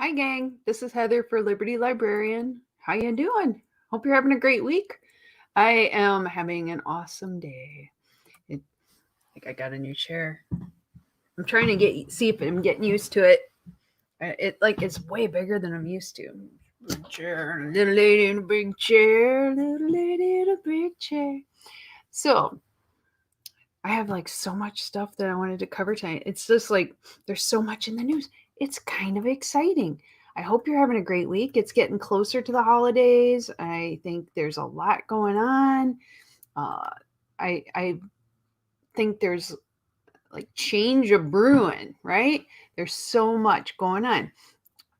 Hi, gang. This is Heather for Liberty Librarian. How you doing? Hope you're having a great week. I am having an awesome day. It, I got a new chair. I'm trying to see if I'm getting used to it. It's way bigger than I'm used to. Big chair, little lady in a big chair, little lady in a big chair. So I have so much stuff that I wanted to cover tonight. It's just there's so much in the news. It's kind of exciting. I hope you're having a great week. It's getting closer to the holidays. I think there's a lot going on. Uh, I think there's change of brewing, right? There's so much going on.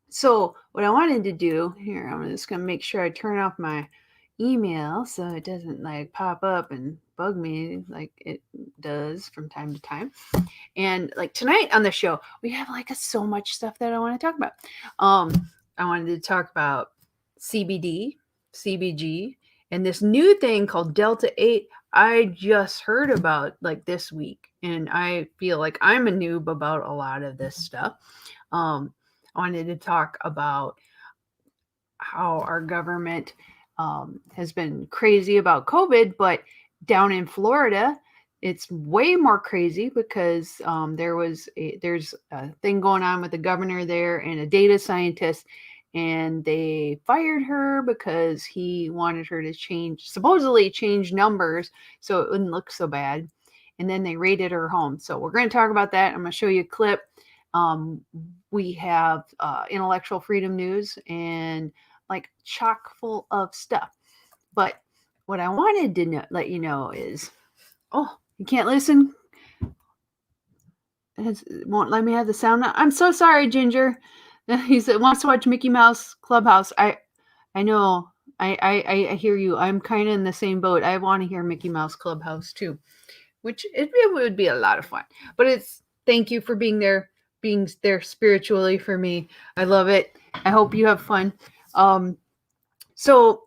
So what I wanted to do here, I'm just gonna make sure I turn off my email so it doesn't pop up and bug me like it does from time to time. And tonight on the show, we have so much stuff that I want to talk about. I wanted to talk about CBD, CBG, and this new thing called Delta 8. I just heard about this week, and I feel like I'm a noob about a lot of this stuff. I wanted to talk about how our government has been crazy about COVID, but down in Florida, it's way more crazy because there's a thing going on with the governor there and a data scientist, and they fired her because he wanted her to supposedly change numbers so it wouldn't look so bad. And then they raided her home. So we're going to talk about that. I'm going to show you a clip. We have intellectual freedom news and chock full of stuff. But what I wanted to let you know is, you can't listen? It won't let me have the sound. I'm so sorry, Ginger. He said wants to watch Mickey Mouse Clubhouse. I know. I hear you. I'm kind of in the same boat. I want to hear Mickey Mouse Clubhouse too, which it would be a lot of fun. But thank you for being there spiritually for me. I love it. I hope you have fun. So,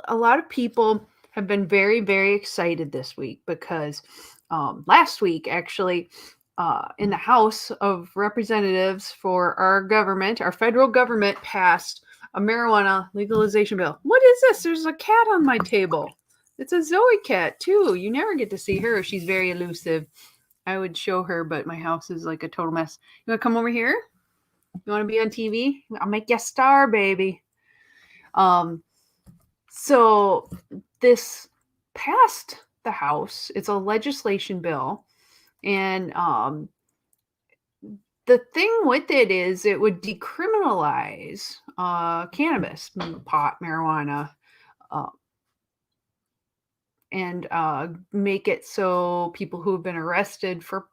a lot of people have been very, very excited this week because last week, actually, in the House of Representatives for our federal government passed a marijuana legalization bill. What is this? There's a cat on my table. It's a Zoe cat, too. You never get to see her. She's very elusive. I would show her, but my house is like a total mess. You want to come over here? You want to be on TV? I'll make you a star, baby. So this passed the House. It's a legislation bill. And the thing with it is it would decriminalize cannabis, pot, marijuana, and make it so people who have been arrested for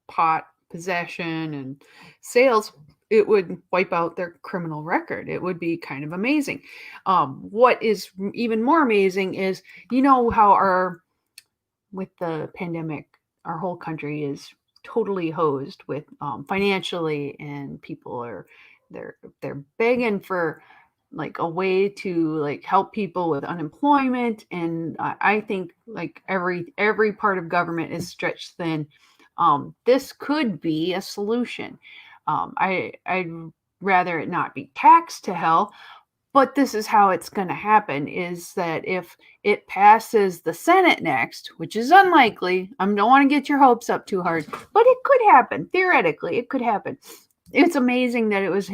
pot possession and sales, it would wipe out their criminal record. It would be kind of amazing. What is even more amazing is, how with the pandemic, our whole country is totally hosed with financially, and people they're begging for a way to help people with unemployment, and I think every part of government is stretched thin. This could be a solution. I'd rather it not be taxed to hell, but this is how it's going to happen, is that if it passes the Senate next, which is unlikely, I don't want to get your hopes up too hard, but it could happen. Theoretically, it could happen. It's amazing that this is a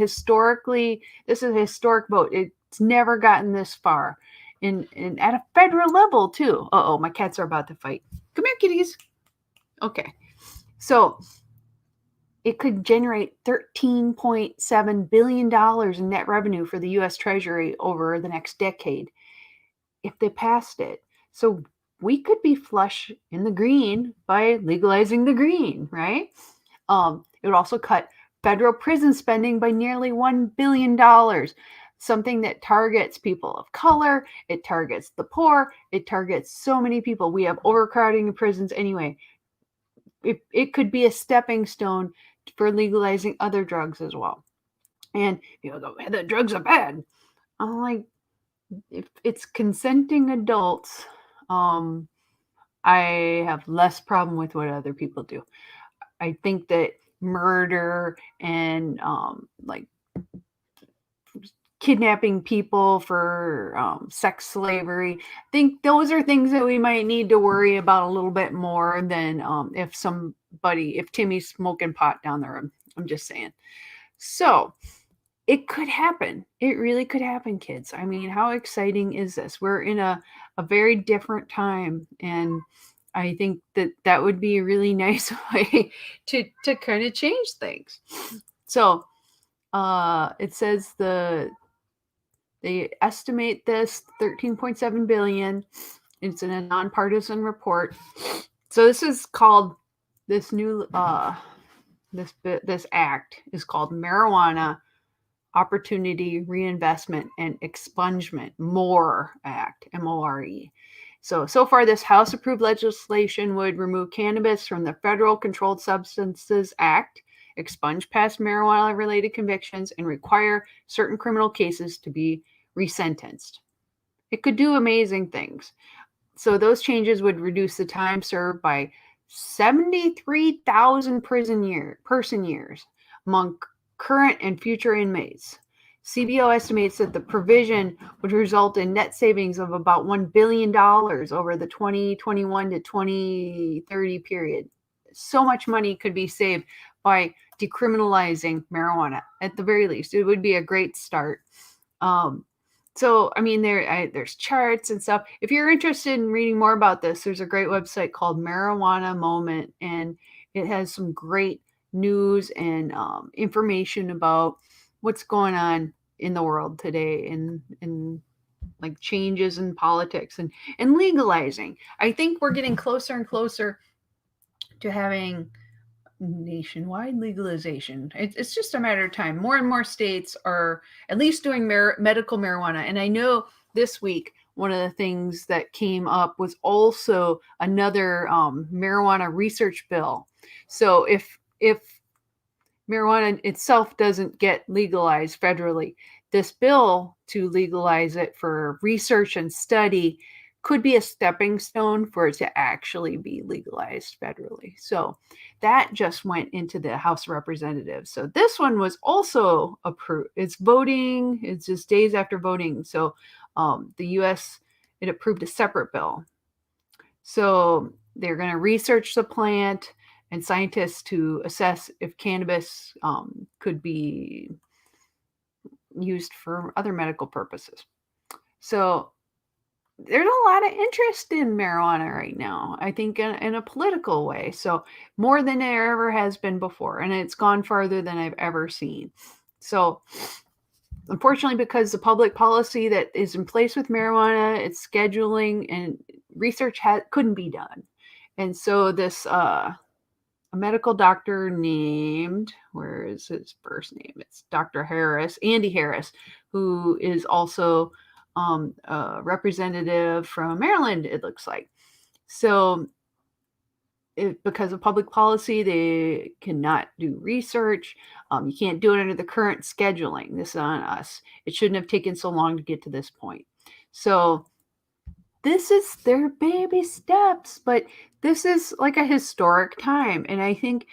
historic vote. It's never gotten this far. And at a federal level, too. Uh-oh, my cats are about to fight. Come here, kitties. Okay. So it could generate $13.7 billion in net revenue for the U.S. Treasury over the next decade if they passed it. So we could be flush in the green by legalizing the green, right? It would also cut federal prison spending by nearly $1 billion, something that targets people of color, it targets the poor, it targets so many people. We have overcrowding in prisons anyway. It could be a stepping stone for legalizing other drugs as well. And people go, the drugs are bad. I'm like, if it's consenting adults, I have less problem with what other people do. I think that murder and like kidnapping people for sex slavery. I think those are things that we might need to worry about a little bit more than if Timmy's smoking pot down the road. I'm just saying. So it could happen. It really could happen, kids. I mean, how exciting is this? We're in a very different time. And I think that would be a really nice way to kind of change things. So it says they estimate this 13.7 billion. It's in a nonpartisan report. So this is called this new this act is called Marijuana Opportunity Reinvestment and Expungement MORE Act, MORE. So far, this House approved legislation would remove cannabis from the Federal Controlled Substances Act, expunge past marijuana related convictions, and require certain criminal cases to be resentenced. It could do amazing things. So those changes would reduce the time served by 73,000 person years among current and future inmates. CBO estimates that the provision would result in net savings of about $1 billion over the 2021 to 2030 period. So much money could be saved by decriminalizing marijuana. At the very least, it would be a great start. So, I mean, there's charts and stuff. If you're interested in reading more about this, there's a great website called Marijuana Moment, and it has some great news and information about what's going on in the world today and like changes in politics and legalizing. I think we're getting closer and closer to having nationwide legalization. It's just a matter of time. More and more states are at least doing medical marijuana. And I know this week, one of the things that came up was also another marijuana research bill. So if marijuana itself doesn't get legalized federally, this bill to legalize it for research and study could be a stepping stone for it to actually be legalized federally. So that just went into the House of Representatives. So this one was also approved. It's voting. It's just days after voting. So the U.S., it approved a separate bill. So they're going to research the plant and scientists to assess if cannabis could be used for other medical purposes. So there's a lot of interest in marijuana right now, I think, in a political way. So more than there ever has been before. And it's gone farther than I've ever seen. So unfortunately, because the public policy that is in place with marijuana, it's scheduling and research couldn't be done. And so this a medical doctor named, where is his first name? It's Dr. Harris, Andy Harris, who is also a representative from Maryland, it looks like. So because of public policy, they cannot do research. You can't do it under the current scheduling. This is on us. It shouldn't have taken so long to get to this point. So this is their baby steps, but this is like a historic time. And I think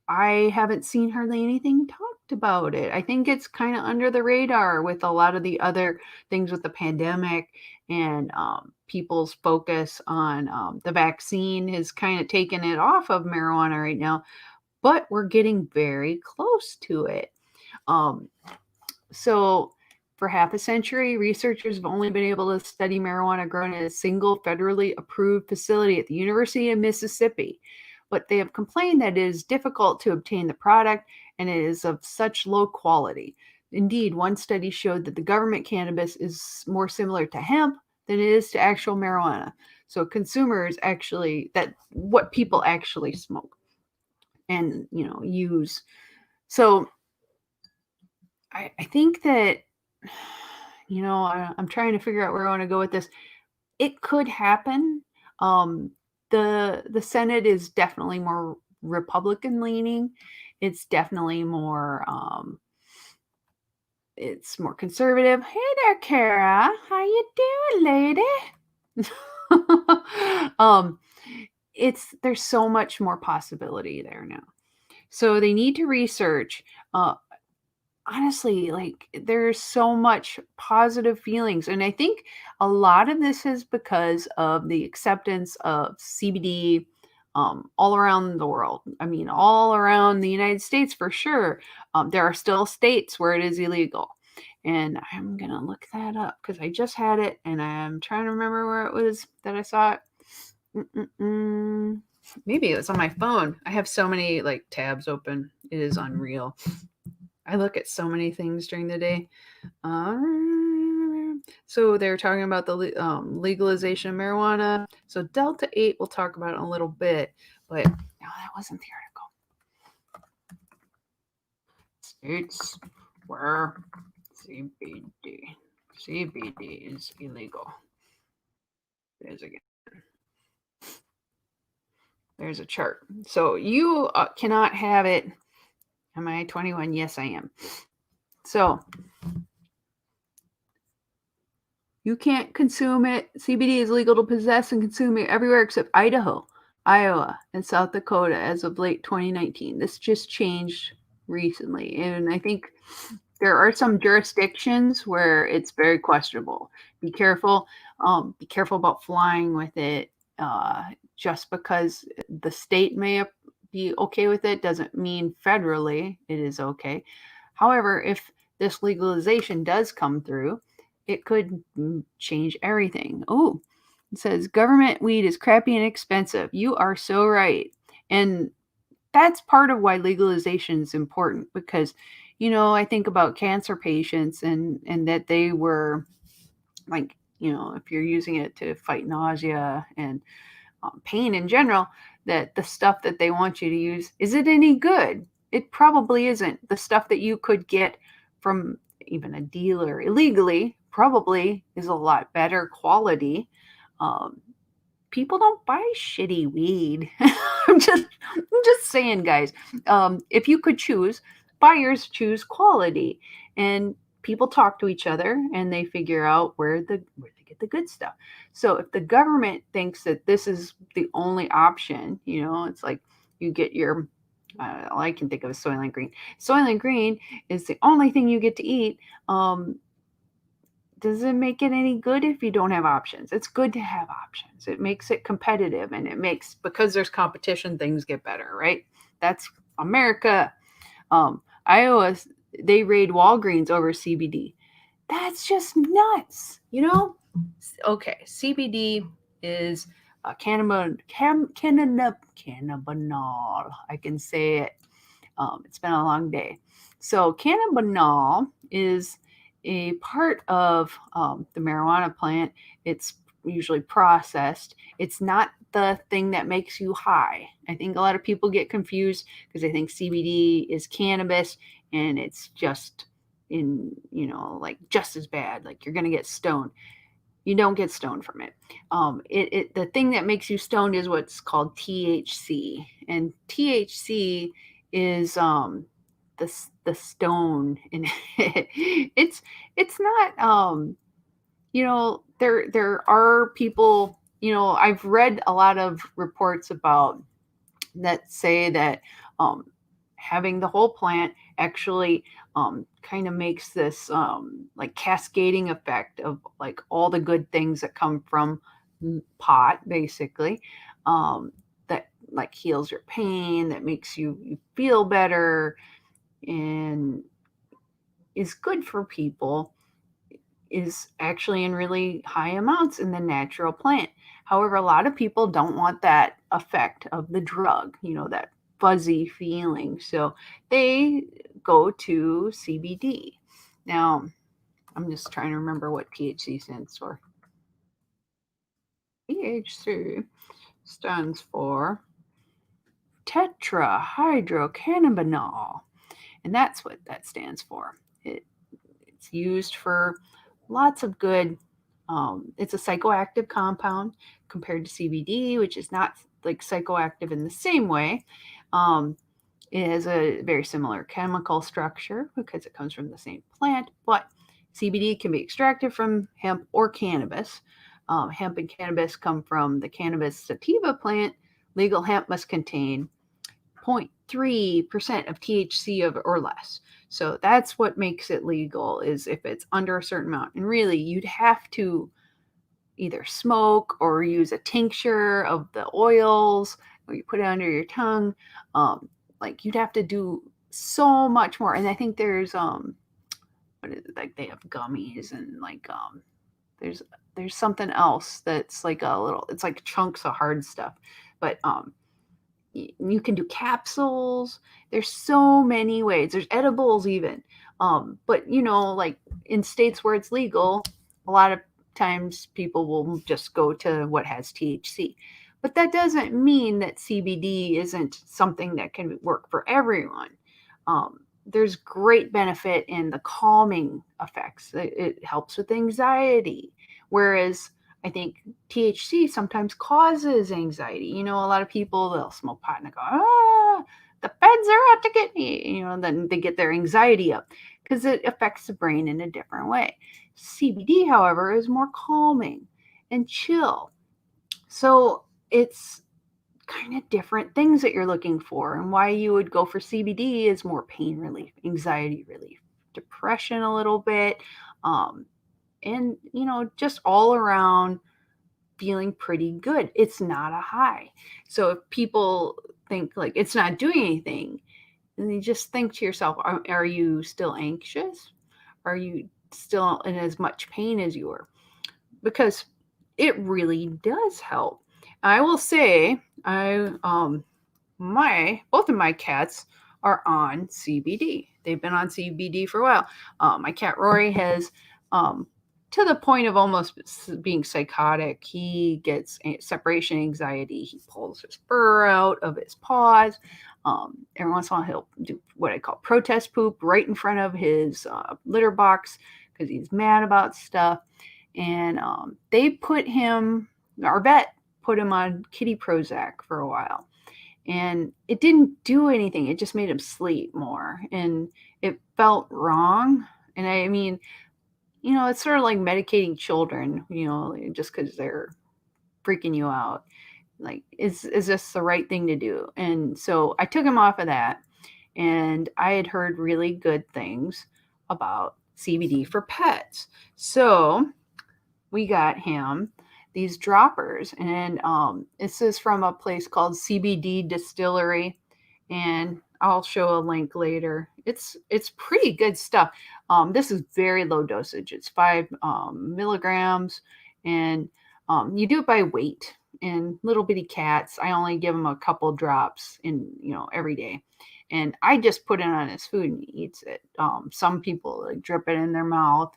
I haven't seen hardly anything talked about it. I think it's kind of under the radar with a lot of the other things with the pandemic and people's focus on the vaccine has kind of taken it off of marijuana right now, but we're getting very close to it. So for half a century, researchers have only been able to study marijuana grown in a single federally approved facility at the University of Mississippi. But they have complained that it is difficult to obtain the product and it is of such low quality. Indeed, one study showed that the government cannabis is more similar to hemp than it is to actual marijuana. So consumers actually, that what people actually smoke and use. So I think that I'm trying to figure out where I want to go with this. It could happen. The Senate is definitely more Republican leaning. It's definitely more it's more conservative. Hey there, Kara. How you doing, lady? There's so much more possibility there now. So they need to research. Uh, Honestly, like there's so much positive feelings. And I think a lot of this is because of the acceptance of CBD all around the world. I mean, all around the United States for sure. There are still states where it is illegal. And I'm going to look that up because I just had it and I'm trying to remember where it was that I saw it. Mm-mm-mm. Maybe it was on my phone. I have so many like tabs open. It is unreal. I look at so many things during the day. So they're talking about the legalization of marijuana. So Delta 8, we'll talk about in a little bit, but no, that wasn't the article. States where CBD is illegal. There's a chart. So you cannot have it. Am I 21? Yes, I am. So you can't consume it. CBD is legal to possess and consume it everywhere except Idaho, Iowa, and South Dakota as of late 2019. This just changed recently. And I think there are some jurisdictions where it's very questionable. Be careful. Be careful about flying with it. Just because the state may be okay with it doesn't mean federally it is okay. However, if this legalization does come through, it could change everything. Oh, it says government weed is crappy and expensive. You are so right. And that's part of why legalization is important because, I think about cancer patients and that they were like, if you're using it to fight nausea and pain in general, that the stuff that they want you to use, is it any good? It probably isn't. The stuff that you could get from even a dealer illegally probably is a lot better quality. Um, People don't buy shitty weed. I'm just saying, guys. If you could choose, buyers choose quality, and people talk to each other and they figure out where they get the good stuff. So if the government thinks that this is the only option, it's like you get your all I can think of is Soylent Green. Soylent Green is the only thing you get to eat. Does it make it any good if you don't have options? It's good to have options. It makes it competitive and it makes, because there's competition, things get better, right? That's America. Iowa, they raid Walgreens over CBD. That's just nuts, Okay, CBD is cannabinol. I can say it. It's been a long day. So cannabinol is a part of the marijuana plant. It's usually processed. It's not the thing that makes you high. I think a lot of people get confused because they think CBD is cannabis and it's just like just as bad. Like you're going to get stoned. You don't get stoned from it. The thing that makes you stoned is what's called THC, and THC is the stone in it. It's not there are people, I've read a lot of reports about that say that having the whole plant actually kind of makes this like cascading effect of like all the good things that come from pot, basically, that like heals your pain, that makes you feel better, and is good for people, is actually in really high amounts in the natural plant. However, a lot of people don't want that effect of the drug, that fuzzy feeling. So they go to CBD. Now, I'm just trying to remember what THC stands for. THC stands for tetrahydrocannabinol, and that's what that stands for. It's used for lots of good. It's a psychoactive compound compared to CBD, which is not like psychoactive in the same way. It has a very similar chemical structure because it comes from the same plant, but CBD can be extracted from hemp or cannabis. Hemp and cannabis come from the cannabis sativa plant. Legal hemp must contain 0.3% of THC or less. So that's what makes it legal, is if it's under a certain amount. And really, you'd have to either smoke or use a tincture of the oils, or you put it under your tongue. Like you'd have to do so much more. And I think there's what is it, like they have gummies and like there's something else that's like a little, it's like chunks of hard stuff. But you can do capsules. There's so many ways. There's edibles even. But like in states where it's legal, a lot of times people will just go to what has THC. But that doesn't mean that CBD isn't something that can work for everyone. There's great benefit in the calming effects. It helps with anxiety. Whereas I think THC sometimes causes anxiety. A lot of people, they'll smoke pot and they go, the feds are out to get me. Then they get their anxiety up because it affects the brain in a different way. CBD, however, is more calming and chill. So it's kind of different things that you're looking for. And why you would go for CBD is more pain relief, anxiety relief, depression a little bit, and just all around feeling pretty good. It's not a high. So if people think like it's not doing anything, and you just think to yourself, are you still anxious? Are you still in as much pain as you were? Because it really does help. I will say, both of my cats are on CBD. They've been on CBD for a while. My cat Rory has, to the point of almost being psychotic. He gets separation anxiety. He pulls his fur out of his paws. Every once in a while, he'll do what I call protest poop right in front of his litter box because he's mad about stuff. And our vet put him on kitty Prozac for a while. And it didn't do anything. It just made him sleep more. And it felt wrong. And I mean, it's sort of like medicating children, just because they're freaking you out. Like, is this the right thing to do? And so I took him off of that. And I had heard really good things about CBD for pets. So we got him these droppers, and this is from a place called CBD Distillery, and I'll show a link later. It's pretty good stuff. This is very low dosage. It's 5 milligrams, and you do it by weight. And little bitty cats, I only give them a couple drops every day. And I just put it on his food and he eats it. Some people like drip it in their mouth.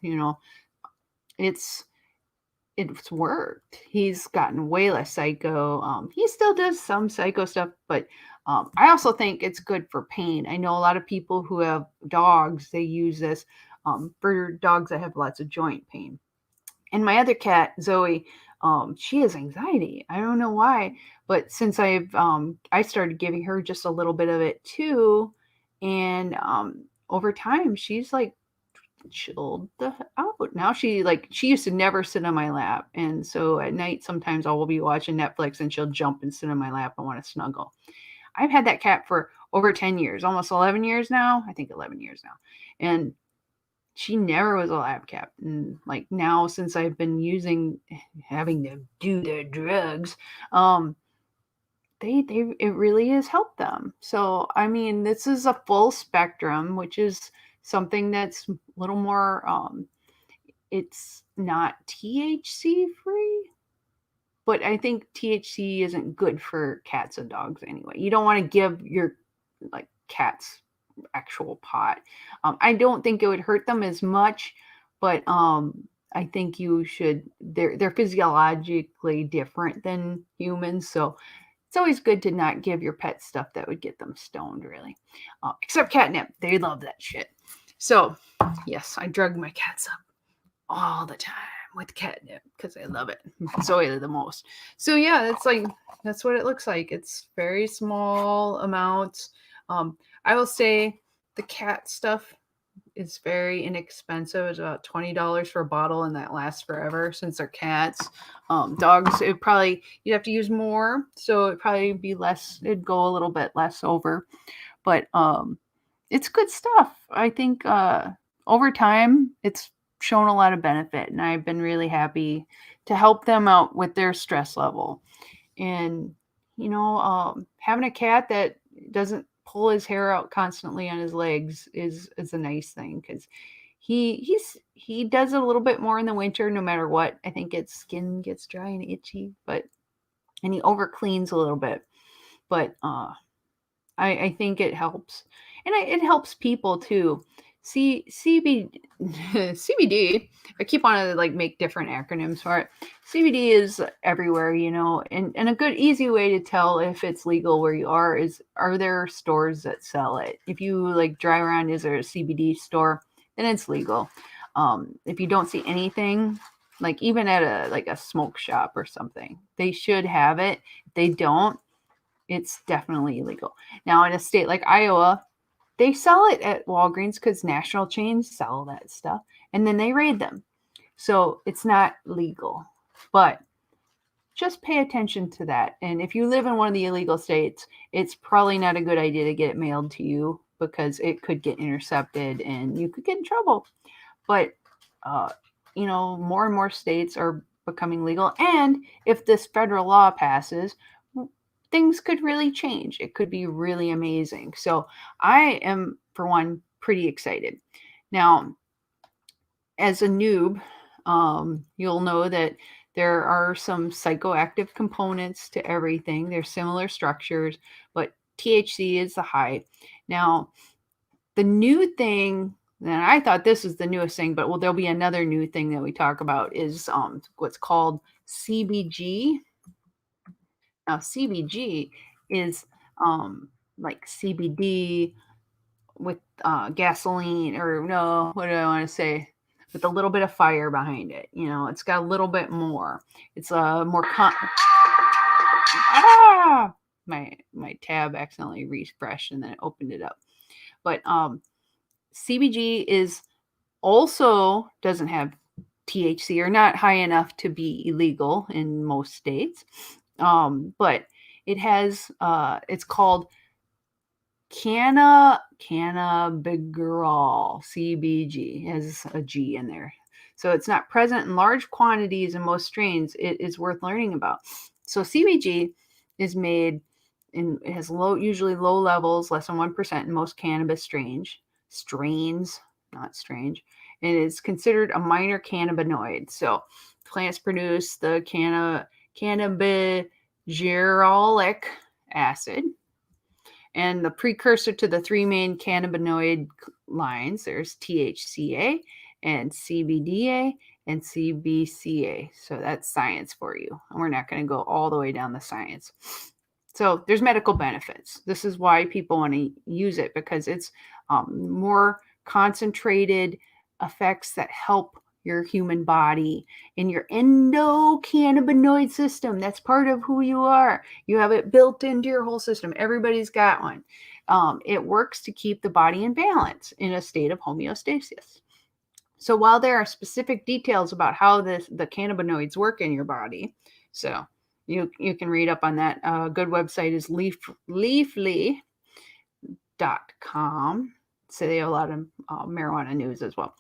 It's worked. He's gotten way less psycho. He still does some psycho stuff, but I also think it's good for pain. I know a lot of people who have dogs, they use this for dogs that have lots of joint pain. And my other cat, Zoe, she has anxiety. I don't know why, but since I started giving her just a little bit of it too, and over time, she's like chilled out. Now she used to never sit on my lap, and so at night sometimes I will be watching Netflix and she'll jump and sit on my lap and want to snuggle. I've had that cat for over 10 years, almost 11 years now. I think 11 years now. And she never was a lap cat. And like now, since I've been having to do their drugs, it really has helped them. So, I mean, this is a full spectrum, which is something that's a little more, it's not THC free, but I think THC isn't good for cats and dogs anyway. You don't want to give your cats actual pot. I don't think it would hurt them as much, but I think you should. They're physiologically different than humans, so it's always good to not give your pet stuff that would get them stoned, really. Except catnip. They love that shit. So, yes, I drug my cats up all the time with catnip because I love it. Zoe the most. So, yeah, that's what it looks like. It's very small amounts. I will say the cat stuff, It's very inexpensive. It's about $20 for a bottle, and that lasts forever since they're cats. Dogs, you'd have to use more, so it'd probably be less. It'd go a little bit less over, but it's good stuff. I think over time, it's shown a lot of benefit, and I've been really happy to help them out with their stress level. And having a cat that doesn't pull his hair out constantly on his legs is a nice thing, because he does a little bit more in the winter no matter what. I think its skin gets dry and itchy, and he over cleans a little bit, but I think it helps, and it helps people too. CBD. I keep wanting to like make different acronyms for it. CBD is everywhere, and a good easy way to tell if it's legal where you are there stores that sell it. If you like drive around, is there a CBD store? Then it's legal. If you don't see anything, like even at a smoke shop or something, they should have it. If they don't, it's definitely illegal. Now, in a state like Iowa, they sell it at Walgreens because national chains sell that stuff, and then they raid them. So it's not legal. But just pay attention to that. And if you live in one of the illegal states, it's probably not a good idea to get it mailed to you, because it could get intercepted and you could get in trouble. But, more and more states are becoming legal. And if this federal law passes, things could really change. It could be really amazing. So I am, for one, pretty excited. Now, as a noob, you'll know that there are some psychoactive components to everything. There's similar structures, but THC is the high. Now, the new thing, and I thought this is the newest thing, but there'll be another new thing that we talk about, is what's called CBG. Now, CBG is like CBD with gasoline, or no, what do I want to say? With a little bit of fire behind it. It's got a little bit more. It's more my tab accidentally refreshed and then it opened it up. But CBG is also doesn't have THC, or not high enough to be illegal in most states. But it has it's called cannabigerol, CBG, has a G in there. So it's not present in large quantities in most strains. It is worth learning about. So CBG is made in, it has usually low levels, less than 1% in most cannabis strains, not strange. And it's considered a minor cannabinoid. So plants produce the cannabigerolic acid, and the precursor to the three main cannabinoid lines. There's THCA and CBDA and CBCA. So that's science for you. And we're not going to go all the way down the science. So there's medical benefits. This is why people want to use it, because it's more concentrated effects that help your human body in your endocannabinoid system. That's part of who you are. You have it built into your whole system. Everybody's got one. It works to keep the body in balance, in a state of homeostasis. So while there are specific details about how the cannabinoids work in your body, so you can read up on that. A good website is leafly.com. So they have a lot of marijuana news as well.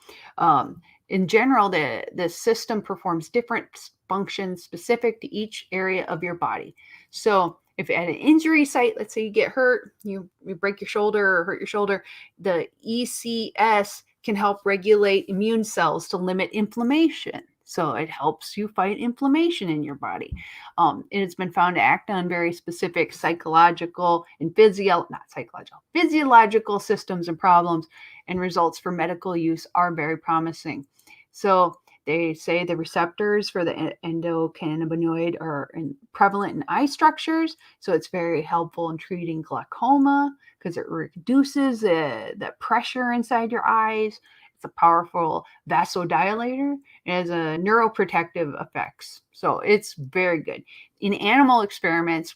In general, the system performs different functions specific to each area of your body. So if at an injury site, let's say you get hurt, you break your shoulder or hurt your shoulder, the ECS can help regulate immune cells to limit inflammation. So it helps you fight inflammation in your body. It's been found to act on very specific psychological and physiological systems and problems, and results for medical use are very promising. So they say the receptors for the endocannabinoid are prevalent in eye structures. So it's very helpful in treating glaucoma, because it reduces the pressure inside your eyes. It's a powerful vasodilator. It has a neuroprotective effects. So it's very good. In animal experiments,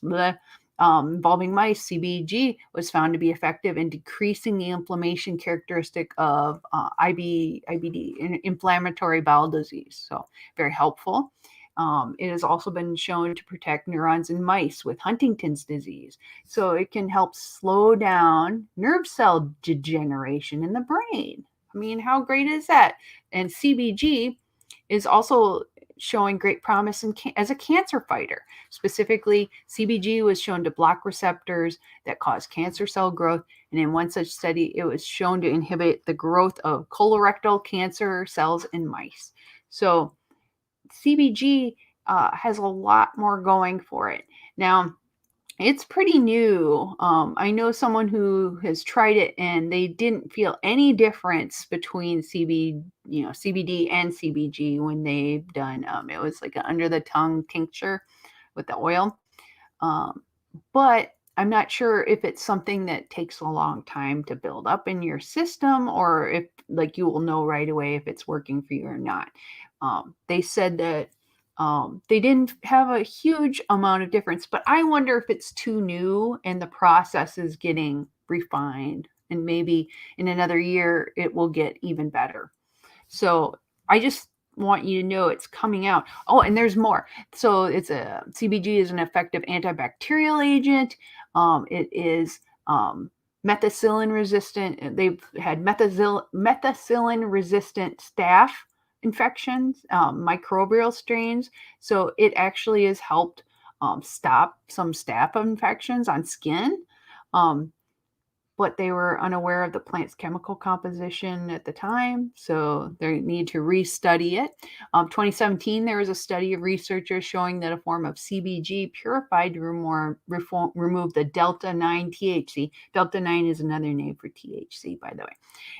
involving mice, CBG was found to be effective in decreasing the inflammation characteristic of IBD, inflammatory bowel disease. So, very helpful. It has also been shown to protect neurons in mice with Huntington's disease. So, it can help slow down nerve cell degeneration in the brain. I mean, how great is that? And CBG is also showing great promise as a cancer fighter. Specifically, CBG was shown to block receptors that cause cancer cell growth. And in one such study, it was shown to inhibit the growth of colorectal cancer cells in mice. So CBG has a lot more going for it. Now, it's pretty new. I know someone who has tried it and they didn't feel any difference between CBD and CBG when they've done. It was like an under the tongue tincture with the oil. Um, but I'm not sure if it's something that takes a long time to build up in your system or if like you will know right away if it's working for you or not. They said that they didn't have a huge amount of difference, but I wonder if it's too new and the process is getting refined and maybe in another year it will get even better. So I just want you to know it's coming out. Oh, and there's more. So it's a CBG is an effective antibacterial agent. It is methicillin resistant. They've had methicillin resistant staph infections, microbial strains. So it actually has helped stop some staph infections on skin. But they were unaware of the plant's chemical composition at the time, so they need to restudy it. 2017, there was a study of researchers showing that a form of CBG purified to remove the delta 9 THC. Delta 9 is another name for THC, by the way.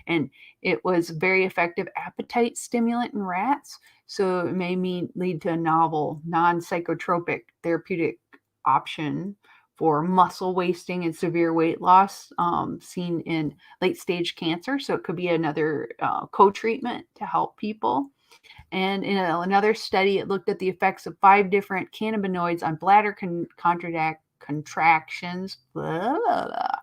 And it was very effective appetite stimulant in rats, so it may lead to a novel, non-psychotropic therapeutic option for muscle wasting and severe weight loss seen in late stage cancer. So it could be another co-treatment to help people. And in another study, it looked at the effects of 5 different cannabinoids on bladder contractions. Blah, blah, blah.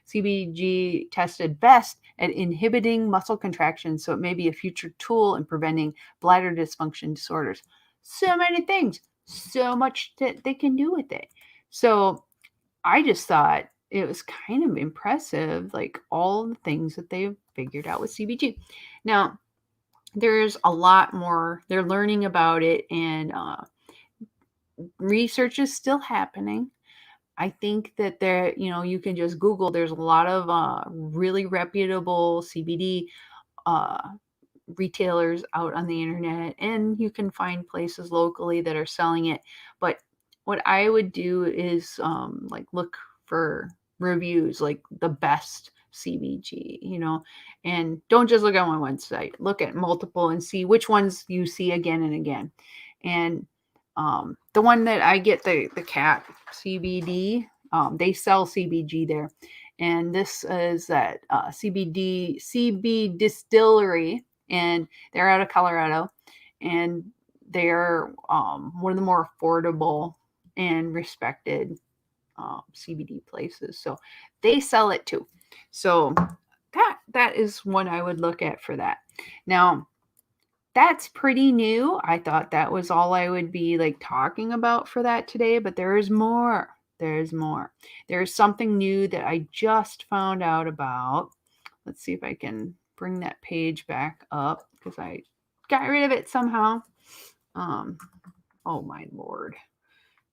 CBG tested best at inhibiting muscle contractions, so it may be a future tool in preventing bladder dysfunction disorders. So many things, so much that they can do with it. So I just thought it was kind of impressive, like all the things that they've figured out with CBG. Now, there's a lot more. They're learning about it, and research is still happening. I think that you can just Google. There's a lot of really reputable CBD retailers out on the internet, and you can find places locally that are selling it. But what I would do is like look for reviews, like the best CBG, and don't just look at one website. Look at multiple and see which ones you see again and again. And the one that I get, the cat CBD, they sell CBG there. And this is that CB Distillery, and they're out of Colorado, and they're one of the more affordable and respected CBD places. So they sell it too. So that is one I would look at for that. Now, that's pretty new. I thought that was all I would be like talking about for that today, but there is more. There's more. There's something new that I just found out about. Let's see if I can bring that page back up because I got rid of it somehow. Oh my Lord.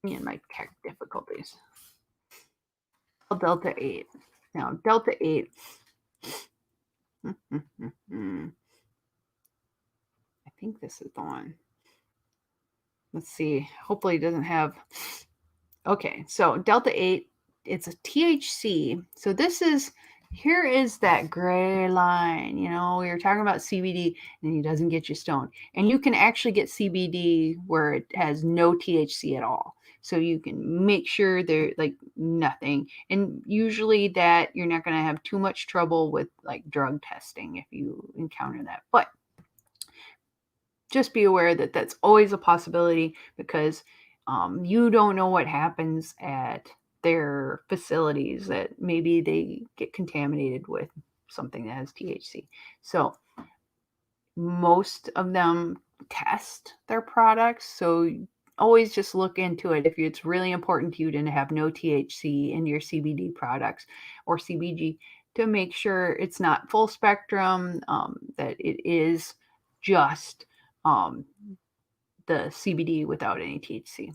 Me and my tech difficulties. Delta 8. Now, Delta 8. I think this is the one. Let's see. Hopefully it doesn't have. Okay, so Delta 8, it's a THC. So here is that gray line. We were talking about CBD and it doesn't get you stoned. And you can actually get CBD where it has no THC at all. So you can make sure they're like nothing. And usually that you're not going to have too much trouble with like drug testing if you encounter that. But just be aware that that's always a possibility because you don't know what happens at their facilities that maybe they get contaminated with something that has THC. So most of them test their products. So always just look into it if it's really important to you to have no THC in your CBD products or CBG, to make sure it's not full spectrum, that it is just um, the CBD without any THC.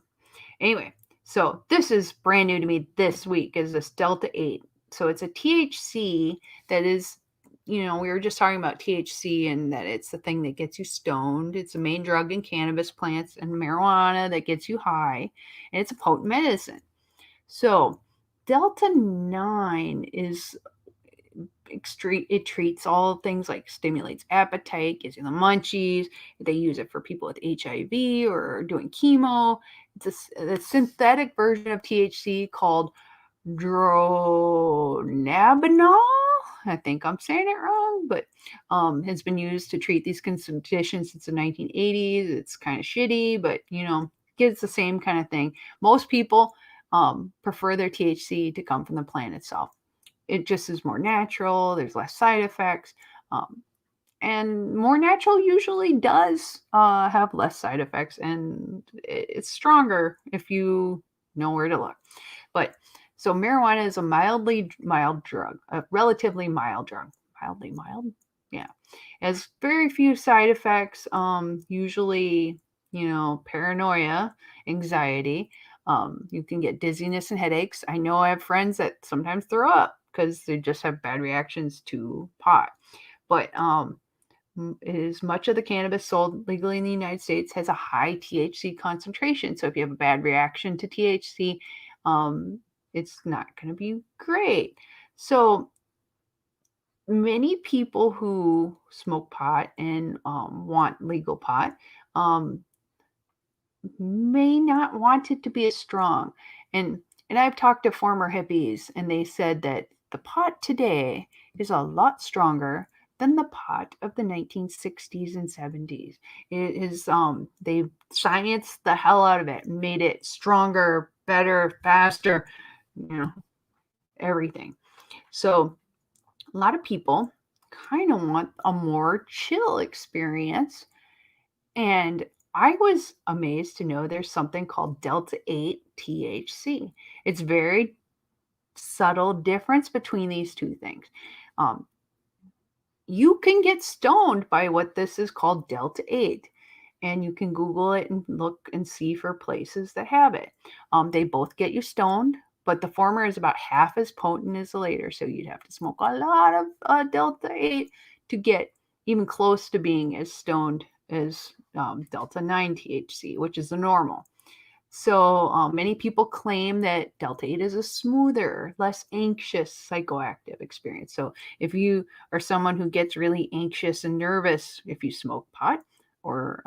Anyway, so this is brand new to me this week, is this Delta 8. So it's a THC that is, we were just talking about THC and that it's the thing that gets you stoned. It's the main drug in cannabis plants and marijuana that gets you high, and it's a potent medicine. So Delta 9 is it treats all things like stimulates appetite, gives you the munchies. They use it for people with HIV or doing chemo. It's a synthetic version of THC called dronabinol. I think I'm saying it wrong, but has been used to treat these conditions since the 1980s. It's kind of shitty, but it's the same kind of thing. Most people prefer their THC to come from the plant itself. It just is more natural. There's less side effects. And more natural usually does have less side effects, and it's stronger if you know where to look. But so marijuana is a mild drug, a relatively mild drug. Mildly mild? Yeah. It has very few side effects, usually, paranoia, anxiety. You can get dizziness and headaches. I know I have friends that sometimes throw up because they just have bad reactions to pot. But is much of the cannabis sold legally in the United States has a high THC concentration. So if you have a bad reaction to THC, it's not going to be great. So many people who smoke pot and want legal pot may not want it to be as strong. And I've talked to former hippies, and they said that the pot today is a lot stronger than the pot of the 1960s and 70s. It is they've scienced the hell out of it, made it stronger, better, faster, everything. So a lot of people kind of want a more chill experience. And I was amazed to know there's something called Delta 8 THC. It's very subtle difference between these two things. You can get stoned by what this is called Delta 8, and you can Google it and look and see for places that have it. They both get you stoned, but the former is about half as potent as the later. So you'd have to smoke a lot of Delta 8 to get even close to being as stoned as Delta 9 THC, which is the normal. So many people claim that Delta 8 is a smoother, less anxious psychoactive experience. So if you are someone who gets really anxious and nervous if you smoke pot or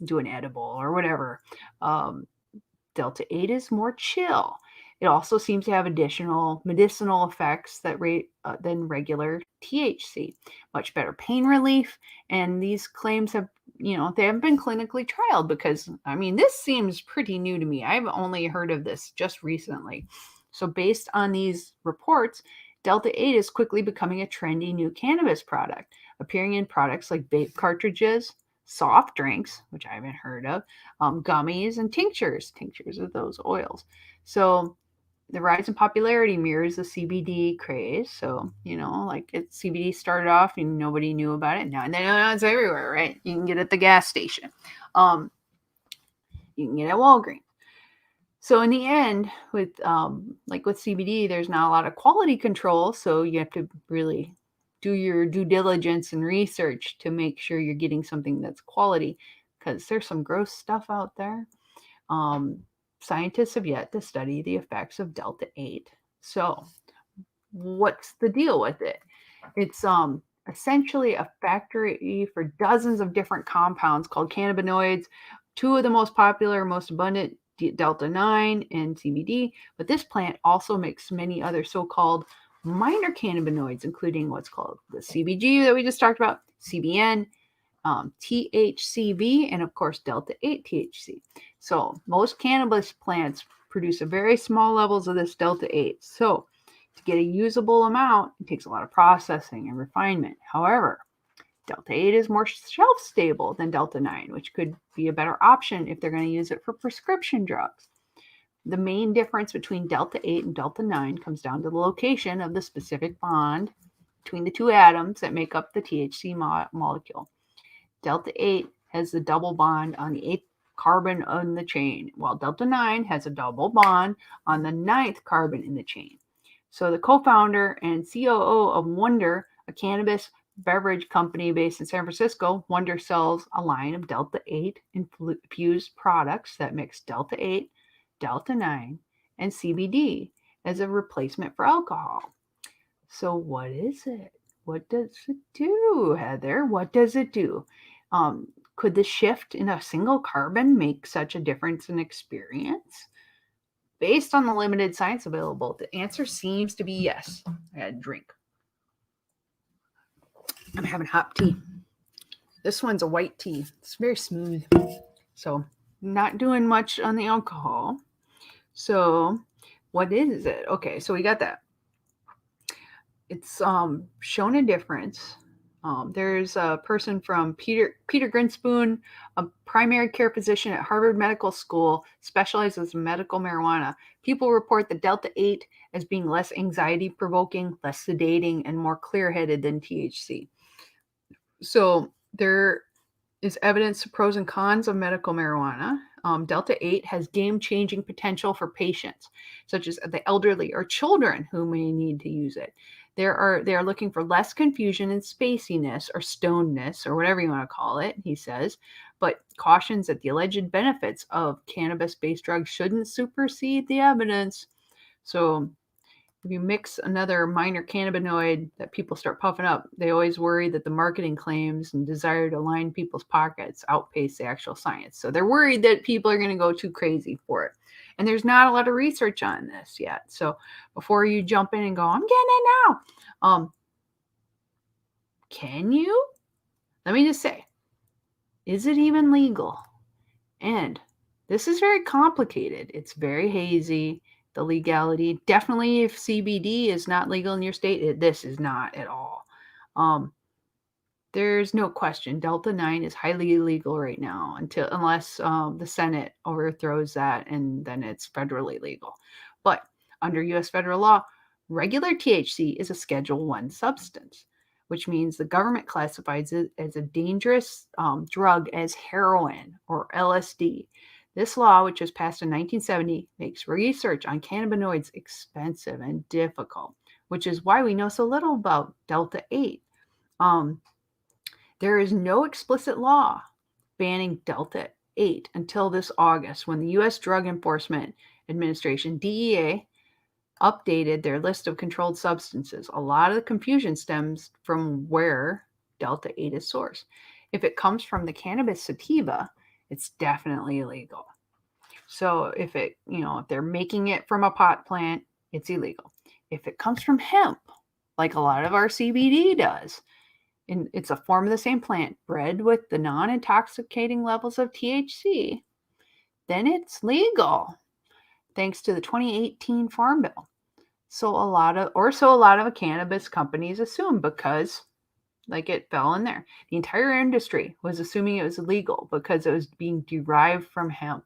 do an edible or whatever, Delta 8 is more chill. It also seems to have additional medicinal effects than regular THC. Much better pain relief. And these claims have, they haven't been clinically trialed because, this seems pretty new to me. I've only heard of this just recently. So based on these reports, Delta 8 is quickly becoming a trendy new cannabis product, appearing in products like vape cartridges, soft drinks, which I haven't heard of, gummies, and tinctures of those oils. So the rise in popularity mirrors the CBD craze. So, CBD started off and nobody knew about it. Now it's everywhere, right? You can get it at the gas station. You can get it at Walgreens. So in the end, with with CBD, there's not a lot of quality control. So you have to really do your due diligence and research to make sure you're getting something that's quality, because there's some gross stuff out there. Scientists have yet to study the effects of Delta 8. So what's the deal with it? It's essentially a factory for dozens of different compounds called cannabinoids. Two of the most popular, most abundant, Delta 9 and CBD. But this plant also makes many other so-called minor cannabinoids, including what's called the CBG that we just talked about, CBN, THCV, and of course Delta 8 THC. So most cannabis plants produce a very small levels of this Delta 8. So to get a usable amount, it takes a lot of processing and refinement. However, Delta 8 is more shelf stable than Delta 9, which could be a better option if they're going to use it for prescription drugs. The main difference between Delta 8 and Delta 9 comes down to the location of the specific bond between the two atoms that make up the THC molecule. Delta 8 has the double bond on the 8th carbon on the chain, while Delta 9 has a double bond on the 9th carbon in the chain. So the co-founder and COO of Wonder, a cannabis beverage company based in San Francisco, Wonder sells a line of Delta 8 infused products that mix Delta 8, Delta 9, and CBD as a replacement for alcohol. So what is it? What does it do, Heather? What does it do? Could the shift in a single carbon make such a difference in experience? Based on the limited science available, the answer seems to be yes. I had a drink. I'm having hot tea. This one's a white tea. It's very smooth. So not doing much on the alcohol. So what is it? Okay, so we got that. It's shown a difference. There's a person from Peter Grinspoon, a primary care physician at Harvard Medical School, specializes in medical marijuana. People report the Delta 8 as being less anxiety provoking, less sedating, and more clear headed than THC. So there is evidence of pros and cons of medical marijuana. Delta 8 has game-changing potential for patients, such as the elderly or children who may need to use it. They are looking for less confusion and spaciness or stonedness or whatever you want to call it, he says, but cautions that the alleged benefits of cannabis-based drugs shouldn't supersede the evidence. So if you mix another minor cannabinoid that people start puffing up, they always worry that the marketing claims and desire to line people's pockets outpace the actual science. So they're worried that people are going to go too crazy for it. And there's not a lot of research on this yet. So before you jump in and go, I'm getting it now. Can you? Let me just say, is it even legal? And this is very complicated. It's very hazy. The legality, definitely if CBD is not legal in your state, this is not at all. There's no question Delta 9 is highly illegal right now unless the Senate overthrows that and then it's federally legal. But under US federal law, regular THC is a Schedule 1 substance, which means the government classifies it as a dangerous drug as heroin or LSD. This law, which was passed in 1970, makes research on cannabinoids expensive and difficult, which is why we know so little about Delta 8. There is no explicit law banning Delta 8 until this August, when the U.S. Drug Enforcement Administration, DEA, updated their list of controlled substances. A lot of the confusion stems from where Delta 8 is sourced. If it comes from the cannabis sativa, it's definitely illegal. So if they're making it from a pot plant, it's illegal. If it comes from hemp, like a lot of our CBD does, and it's a form of the same plant, bred with the non-intoxicating levels of THC, then it's legal, thanks to the 2018 Farm Bill. So a lot of cannabis companies assume, because like it fell in there. The entire industry was assuming it was illegal because it was being derived from hemp.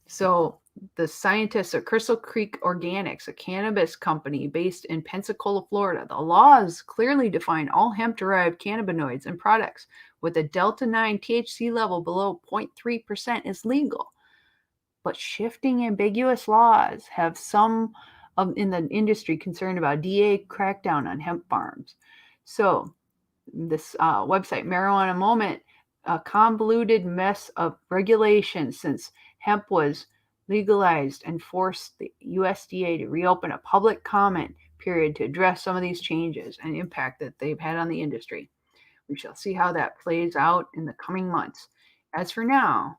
So the scientists at Crystal Creek Organics, a cannabis company based in Pensacola, Florida, the laws clearly define all hemp-derived cannabinoids and products with a Delta 9 THC level below 0.3% is legal. But shifting ambiguous laws have some in the industry concerned about DEA crackdown on hemp farms. So this website, Marijuana Moment, a convoluted mess of regulation since hemp was legalized and forced the USDA to reopen a public comment period to address some of these changes and impact that they've had on the industry. We shall see how that plays out in the coming months. As for now,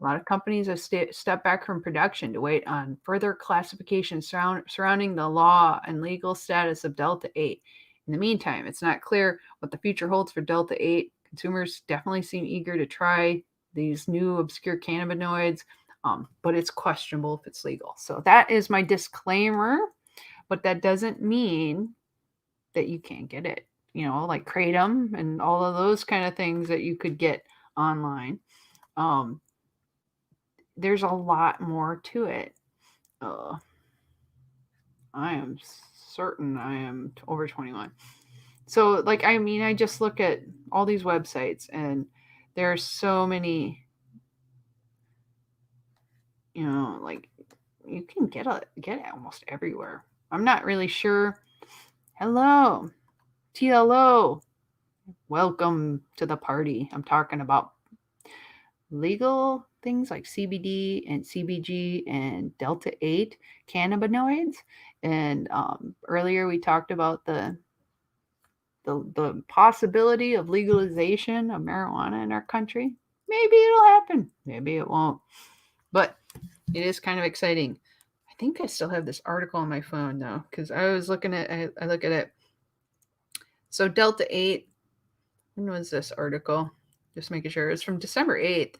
a lot of companies have stepped back from production to wait on further classification surrounding the law and legal status of Delta 8. In the meantime, it's not clear what the future holds for Delta 8. Consumers definitely seem eager to try these new obscure cannabinoids. but it's questionable if it's legal. So that is my disclaimer, but that doesn't mean that you can't get it. Like Kratom and all of those kind of things that you could get online. Um, there's a lot more to it. Uh, I am certain I am over 21. So, like, I just look at all these websites, and there are so many, like you can get it almost everywhere. I'm not really sure. Hello, TLO. Welcome to the party. I'm talking about legal things like CBD and CBG and Delta 8 cannabinoids. And earlier we talked about the possibility of legalization of marijuana in our country. Maybe it'll happen. Maybe it won't. But it is kind of exciting. I think I still have this article on my phone though, because I was looking at I look at it. So Delta 8, when was this article? Just making sure it's from December 8th.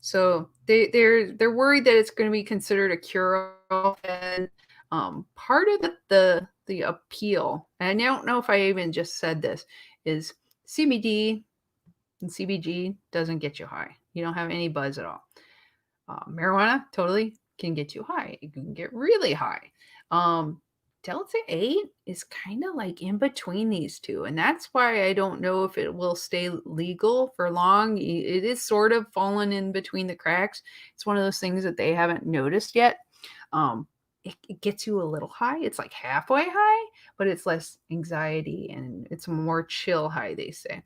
So they're worried that it's going to be considered a cure-all, and part of the appeal, and I don't know if I even just said this, is CBD and CBG doesn't get you high. You don't have any buzz at all. Marijuana totally can get you high. It can get really high. Um, Delta 8 is kind of like in between these two. And that's why I don't know if it will stay legal for long. It is sort of fallen in between the cracks. It's one of those things that they haven't noticed yet. It gets you a little high. It's like halfway high, but it's less anxiety and it's more chill high, they say.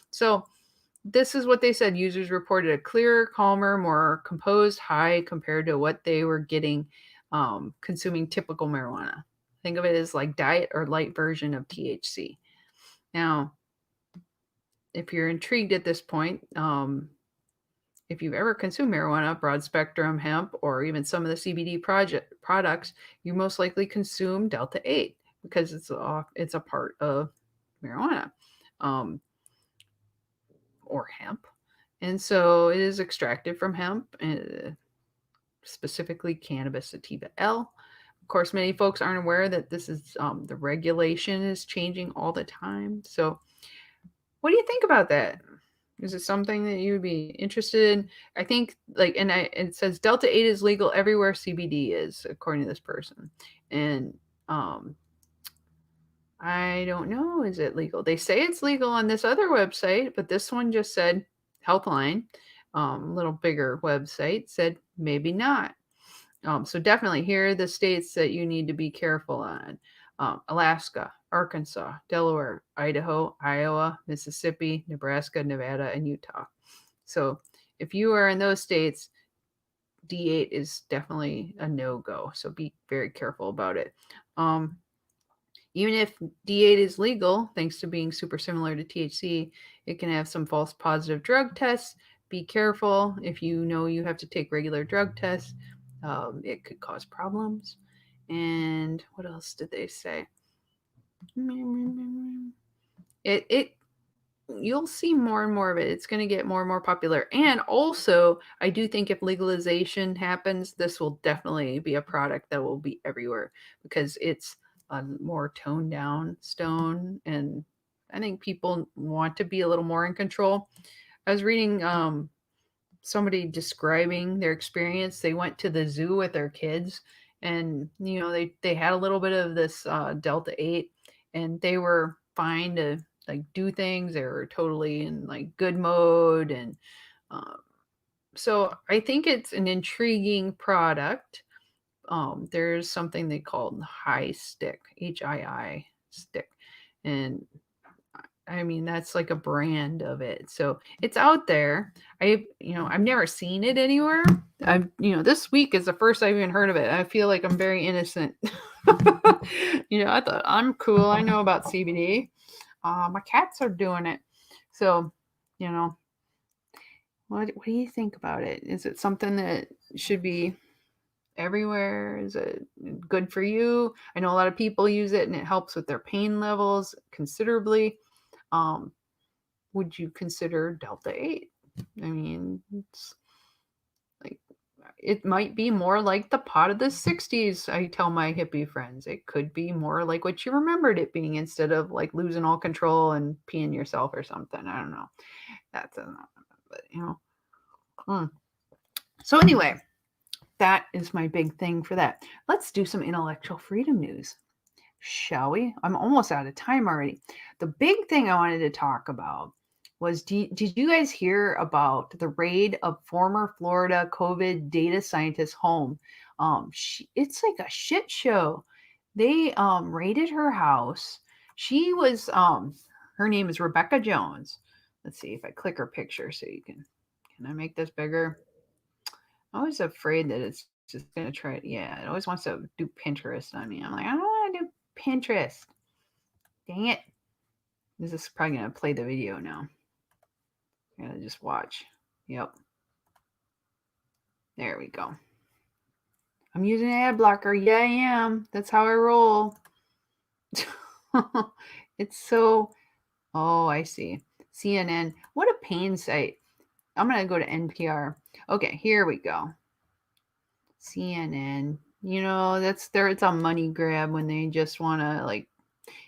So this is what they said. Users reported a clearer, calmer, more composed high compared to what they were getting consuming typical marijuana. Think of it as like diet or light version of THC. Now, if you're intrigued at this point, if you've ever consumed marijuana, broad spectrum hemp, or even some of the CBD products, you most likely consume Delta 8 because it's a part of marijuana. Or hemp. And so it is extracted from hemp, specifically cannabis sativa L. Of course, many folks aren't aware that this is the regulation is changing all the time. So, what do you think about that? Is it something that you would be interested in? I think, it says Delta 8 is legal everywhere CBD is, according to this person. And I don't know. Is it legal? They say it's legal on this other website, but this one just said Healthline, little bigger website, said maybe not. So definitely here are the states that you need to be careful on. Alaska, Arkansas, Delaware, Idaho, Iowa, Mississippi, Nebraska, Nevada, and Utah. So if you are in those states, D8 is definitely a no-go. So be very careful about it. Even if D8 is legal, thanks to being super similar to THC, it can have some false positive drug tests. Be careful if you know you have to take regular drug tests. It could cause problems. And what else did they say? You'll see more and more of it. It's going to get more and more popular. And also, I do think if legalization happens, this will definitely be a product that will be everywhere because it's a more toned down stone. And I think people want to be a little more in control. I was reading somebody describing their experience. They went to the zoo with their kids and, they had a little bit of this Delta 8 and they were fine to like do things. They were totally in like good mode. And so I think it's an intriguing product. There's something they call high stick, HII stick. And that's like a brand of it. So it's out there. I've never seen it anywhere. This week is the first I've even heard of it. I feel like I'm very innocent. I thought I'm cool. I know about CBD. My cats are doing it. So, what do you think about it? Is it something that should be everywhere? Is it good for you? I know a lot of people use it and it helps with their pain levels considerably. Would you consider Delta 8? It's like, it might be more like the pot of the 60s, I tell my hippie friends. It could be more like what you remembered it being instead of like losing all control and peeing yourself or something. I don't know. That's a, but you know. Mm. So anyway, that is my big thing for that. Let's do some intellectual freedom news, shall we? I'm almost out of time already. The big thing I wanted to talk about was did you guys hear about the raid of former Florida COVID data scientist home? It's like a shit show. They raided her house. She was her name is Rebecca Jones. Let's see if I click her picture so you can I make this bigger? I'm always afraid that it's just gonna try. Yeah, it always wants to do Pinterest on me. I'm like, I don't want to do Pinterest. Dang it! This is probably gonna play the video now. I gotta just watch. Yep. There we go. I'm using an ad blocker. Yeah, I am. That's how I roll. It's so. Oh, I see. CNN. What a pain site. I'm gonna go to NPR. Okay, here we go. CNN. You know, that's there. It's a money grab when they just want to like.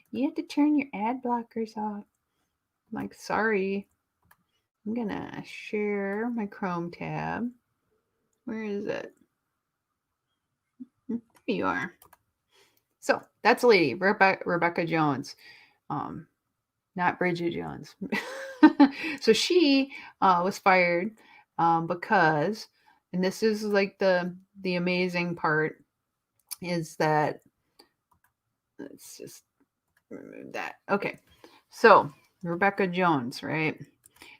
You have to turn your ad blockers off. I'm like, sorry. I'm gonna share my Chrome tab. Where is it? There you are. So that's a lady, Rebecca Jones, um, not Bridget Jones. So she was fired because, and this is like the amazing part, is that let's just remove that. Okay, so Rebecca Jones, right?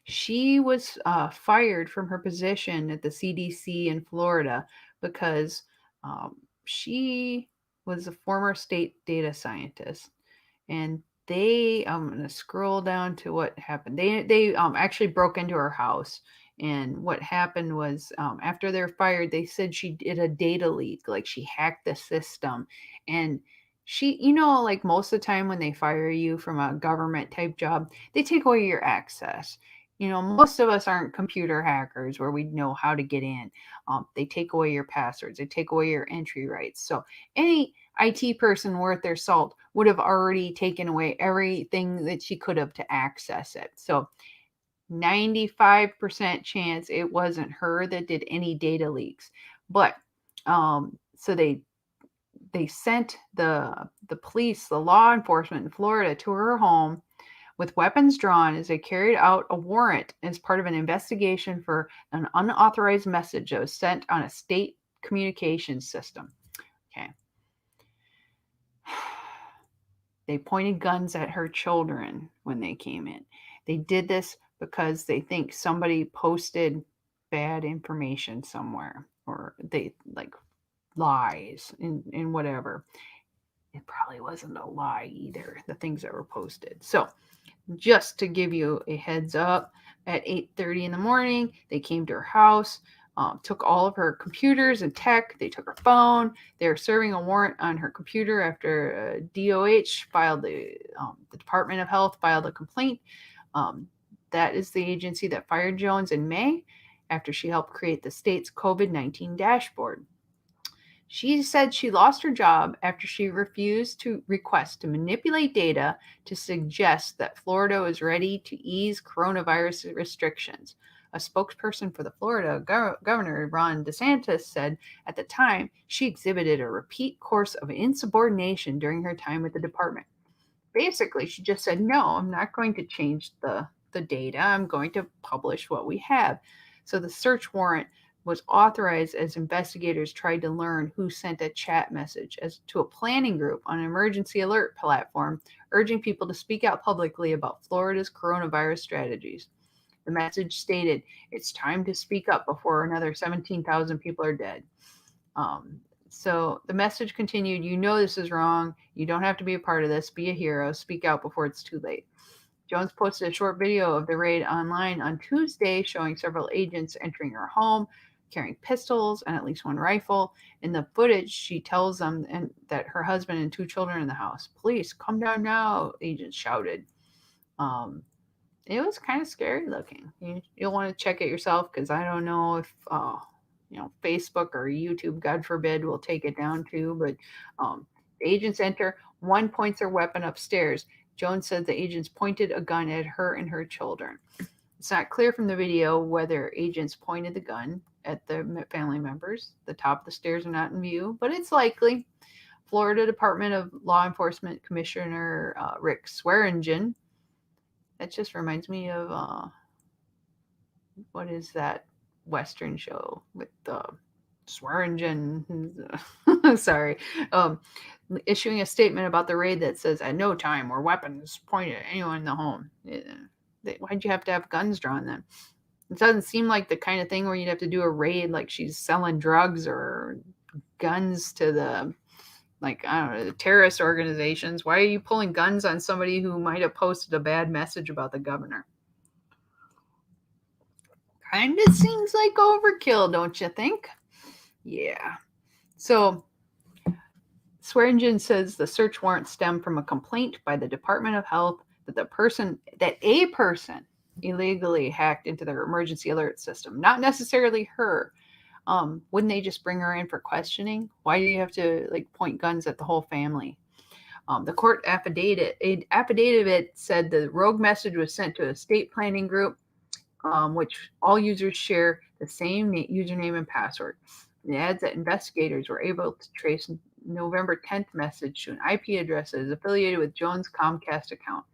She was fired from her position at the CDC in Florida because she was a former state data scientist, and they I'm gonna scroll down to what happened. They actually broke into her house, and what happened was after they're fired, they said she did a data leak, like she hacked the system, and she, you know, like most of the time when they fire you from a government type job, they take away your access. You know, most of us aren't computer hackers where we know how to get in. They take away your passwords, they take away your entry rights. So any IT person worth their salt would have already taken away everything that she could have to access it. So 95% chance it wasn't her that did any data leaks. But so they sent the police, the law enforcement in Florida to her home with weapons drawn as they carried out a warrant as part of an investigation for an unauthorized message that was sent on a state communications system. Okay. They pointed guns at her children when they came in. They did this because they think somebody posted bad information somewhere, or they like lies and whatever. It probably wasn't a lie either, the things that were posted. So just to give you a heads up, at 8:30 in the morning, they came to her house, took all of her computers and tech. They took her phone. They were serving a warrant on her computer after DOH filed the Department of Health filed a complaint. That is the agency that fired Jones in May after she helped create the state's COVID-19 dashboard. She said she lost her job after she refused to request to manipulate data to suggest that Florida was ready to ease coronavirus restrictions. A spokesperson for the Florida Governor, Ron DeSantis, said at the time she exhibited a repeat course of insubordination during her time with the department. Basically, she just said, no, I'm not going to change the data. I'm going to publish what we have. So the search warrant was authorized as investigators tried to learn who sent a chat message as to a planning group on an emergency alert platform, urging people to speak out publicly about Florida's coronavirus strategies. The message stated, it's time to speak up before another 17,000 people are dead. So the message continued, you know this is wrong. You don't have to be a part of this. Be a hero. Speak out before it's too late. Jones posted a short video of the raid online on Tuesday showing several agents entering her home, carrying pistols and at least one rifle. In the footage, she tells them that her husband and two children are in the house. Police, come down now, agents shouted. It was kind of scary looking. You'll want to check it yourself because I don't know if Facebook or YouTube, God forbid, will take it down too. But the agents enter. One points their weapon upstairs. Jones said the agents pointed a gun at her and her children. It's not clear from the video whether agents pointed the gun at the family members. The top of the stairs are not in view, but it's likely. Florida Department of Law Enforcement Commissioner Rick Swearingen. That just reminds me of what is that Western show with Swearingen? Sorry. Issuing a statement about the raid that says, at no time were weapons pointed at anyone in the home. Why'd you have to have guns drawn then? It doesn't seem like the kind of thing where you'd have to do a raid like she's selling drugs or guns to the, like, I don't know, the terrorist organizations. Why are you pulling guns on somebody who might have posted a bad message about the governor? Kind of seems like overkill, don't you think? Yeah. So Swearingen says the search warrant stemmed from a complaint by the Department of Health that a person illegally hacked into their emergency alert system, not necessarily her. Wouldn't they just bring her in for questioning? Why do you have to point guns at the whole family? The court affidavit said the rogue message was sent to a state planning group, which all users share the same username and password. It adds that investigators were able to trace November 10th message to an IP address that is affiliated with Jones' Comcast account.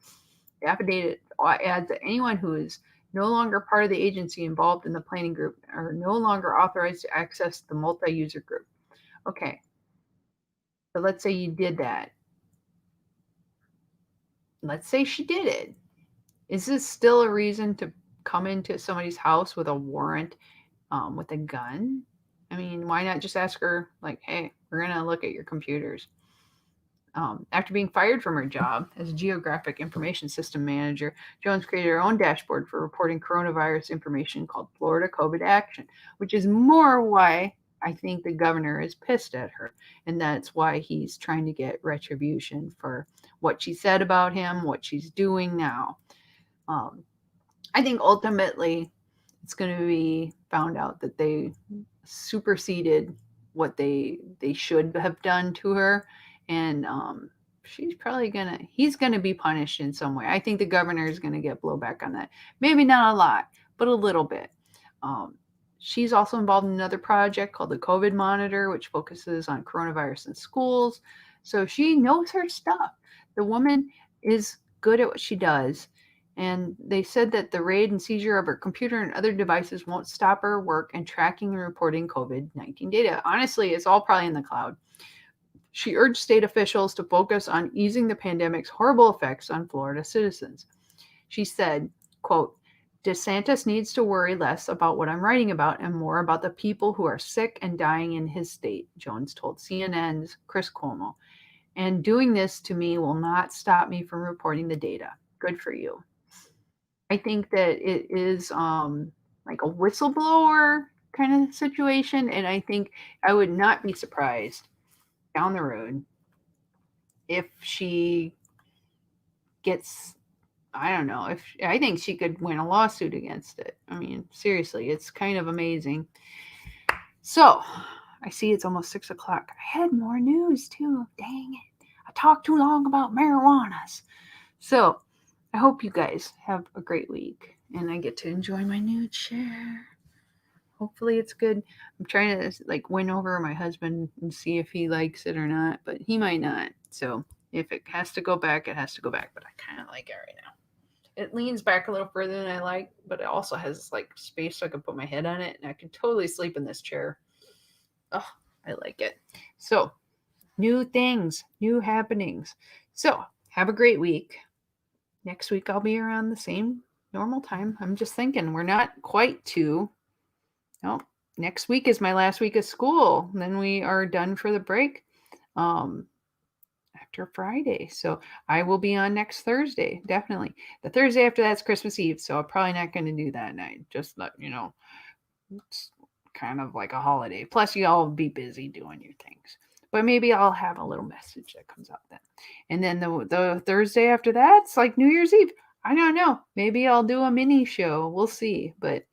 The affidavit adds that anyone who is no longer part of the agency involved in the planning group are no longer authorized to access the multi-user group. Okay, so let's say you did that. Let's say she did it. Is this still a reason to come into somebody's house with a warrant, with a gun? I mean, why not just ask her, hey, we're going to look at your computers? After being fired from her job as a geographic information system manager, Jones created her own dashboard for reporting coronavirus information called Florida COVID Action, which is more why I think the governor is pissed at her. And that's why he's trying to get retribution for what she said about him, what she's doing now. I think ultimately it's going to be found out that they superseded what they should have done to her. And he's going to be punished in some way. I think the governor is going to get blowback on that. Maybe not a lot, but a little bit. She's also involved in another project called the COVID Monitor, which focuses on coronavirus in schools. So she knows her stuff. The woman is good at what she does. And they said that the raid and seizure of her computer and other devices won't stop her work in tracking and reporting COVID-19 data. Honestly, it's all probably in the cloud. She urged state officials to focus on easing the pandemic's horrible effects on Florida citizens. She said, quote, DeSantis needs to worry less about what I'm writing about and more about the people who are sick and dying in his state, Jones told CNN's Chris Cuomo. And doing this to me will not stop me from reporting the data. Good for you. I think that it is like a whistleblower kind of situation. And I think I would not be surprised down the road if she gets, I don't know, I think she could win a lawsuit against it. I mean, seriously, it's kind of amazing. So I see it's almost 6 o'clock. I had more news too. Dang it. I talked too long about marijuanas. So I hope you guys have a great week and I get to enjoy my new chair. Hopefully it's good. I'm trying to win over my husband and see if he likes it or not, but he might not. So if it has to go back, it has to go back. But I kind of like it right now. It leans back a little further than I like, but it also has space so I can put my head on it, and I can totally sleep in this chair. Oh, I like it. So new things, new happenings. So have a great week. Next week I'll be around the same normal time. I'm just thinking we're not quite to. No, next week is my last week of school. Then we are done for the break after Friday. So I will be on next Thursday, definitely. The Thursday after that's Christmas Eve, so I'm probably not going to do that night. Just let you know, it's kind of like a holiday. Plus, you all be busy doing your things. But maybe I'll have a little message that comes out then. And then the Thursday after that's like New Year's Eve. I don't know. Maybe I'll do a mini show. We'll see. But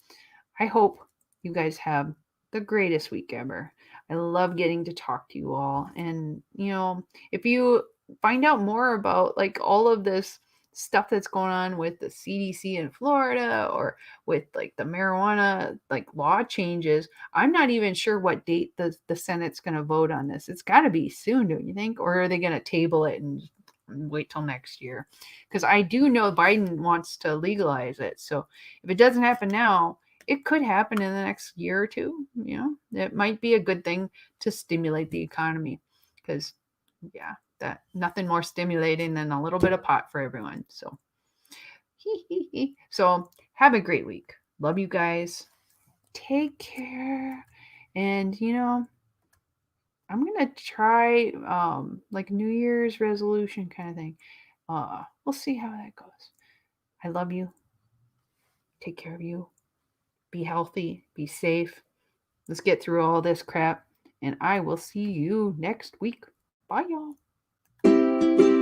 I hope you guys have the greatest week ever. I love getting to talk to you all. And, if you find out more about like all of this stuff that's going on with the CDC in Florida or with like the marijuana like law changes, I'm not even sure what date the Senate's going to vote on this. It's got to be soon, don't you think? Or are they going to table it and wait till next year? Because I do know Biden wants to legalize it. So if it doesn't happen now, it could happen in the next year or two. It might be a good thing to stimulate the economy because, yeah, that nothing more stimulating than a little bit of pot for everyone. So, so have a great week. Love you guys. Take care. And, I'm going to try like New Year's resolution kind of thing. We'll see how that goes. I love you. Take care of you. Be healthy. Be safe. Let's get through all this crap, and I will see you next week. Bye, y'all.